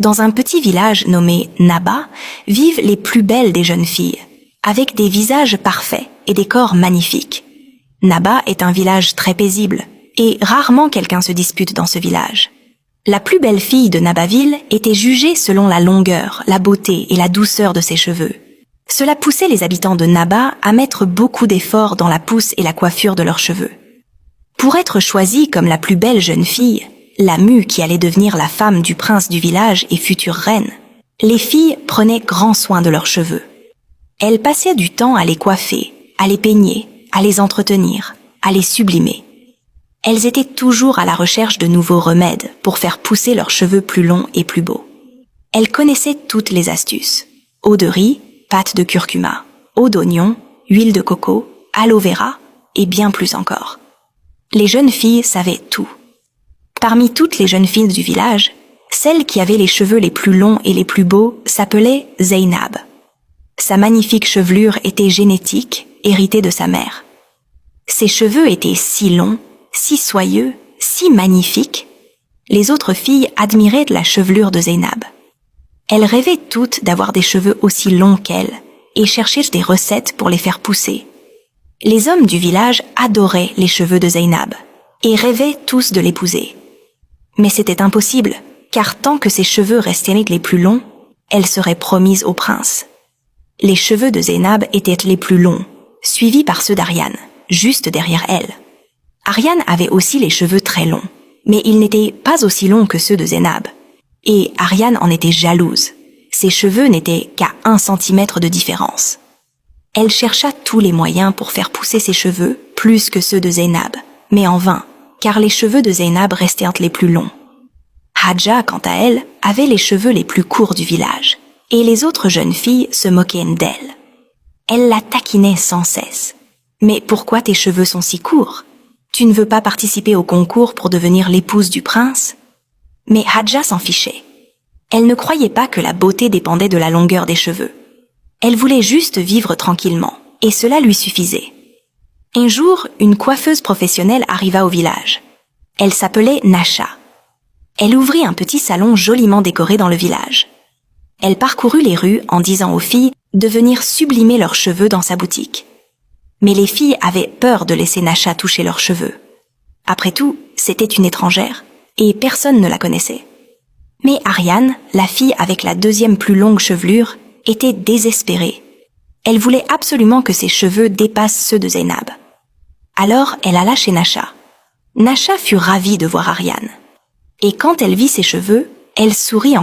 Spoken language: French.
Dans un petit village nommé Naba, vivent les plus belles des jeunes filles, avec des visages parfaits et des corps magnifiques. Naba est un village très paisible, et rarement quelqu'un se dispute dans ce village. La plus belle fille de Nabaville était jugée selon la longueur, la beauté et la douceur de ses cheveux. Cela poussait les habitants de Naba à mettre beaucoup d'efforts dans la pousse et la coiffure de leurs cheveux. Pour être choisie comme la plus belle jeune fille, la mue qui allait devenir la femme du prince du village et future reine, les filles prenaient grand soin de leurs cheveux. Elles passaient du temps à les coiffer, à les peigner, à les entretenir, à les sublimer. Elles étaient toujours à la recherche de nouveaux remèdes pour faire pousser leurs cheveux plus longs et plus beaux. Elles connaissaient toutes les astuces. Eau de riz, pâte de curcuma, eau d'oignon, huile de coco, aloe vera et bien plus encore. Les jeunes filles savaient tout. Parmi toutes les jeunes filles du village, celle qui avait les cheveux les plus longs et les plus beaux s'appelait Zeynab. Sa magnifique chevelure était génétique, héritée de sa mère. Ses cheveux étaient si longs, si soyeux, si magnifiques. Les autres filles admiraient la chevelure de Zeynab. Elles rêvaient toutes d'avoir des cheveux aussi longs qu'elle et cherchaient des recettes pour les faire pousser. Les hommes du village adoraient les cheveux de Zeynab et rêvaient tous de l'épouser. Mais c'était impossible, car tant que ses cheveux restaient les plus longs, elle serait promise au prince. Les cheveux de Zeynab étaient les plus longs, suivis par ceux d'Ariane, juste derrière elle. Ariane avait aussi les cheveux très longs, mais ils n'étaient pas aussi longs que ceux de Zeynab. Et Ariane en était jalouse. Ses cheveux n'étaient qu'à 1 centimètre de différence. Elle chercha tous les moyens pour faire pousser ses cheveux plus que ceux de Zeynab, mais en vain, car les cheveux de Zeynab restaient les plus longs. Hadja, quant à elle, avait les cheveux les plus courts du village, et les autres jeunes filles se moquaient d'elle. Elles la taquinaient sans cesse. « Mais pourquoi tes cheveux sont si courts ? Tu ne veux pas participer au concours pour devenir l'épouse du prince ?» Mais Hadja s'en fichait. Elle ne croyait pas que la beauté dépendait de la longueur des cheveux. Elle voulait juste vivre tranquillement, et cela lui suffisait. Un jour, une coiffeuse professionnelle arriva au village. Elle s'appelait Nasha. Elle ouvrit un petit salon joliment décoré dans le village. Elle parcourut les rues en disant aux filles de venir sublimer leurs cheveux dans sa boutique. Mais les filles avaient peur de laisser Nasha toucher leurs cheveux. Après tout, c'était une étrangère, et personne ne la connaissait. Mais Ariane, la fille avec la 2e plus longue chevelure, était désespérée. Elle voulait absolument que ses cheveux dépassent ceux de Zeynab. Alors elle alla chez Nasha. Nasha fut ravie de voir Ariane. Et quand elle vit ses cheveux, elle sourit encore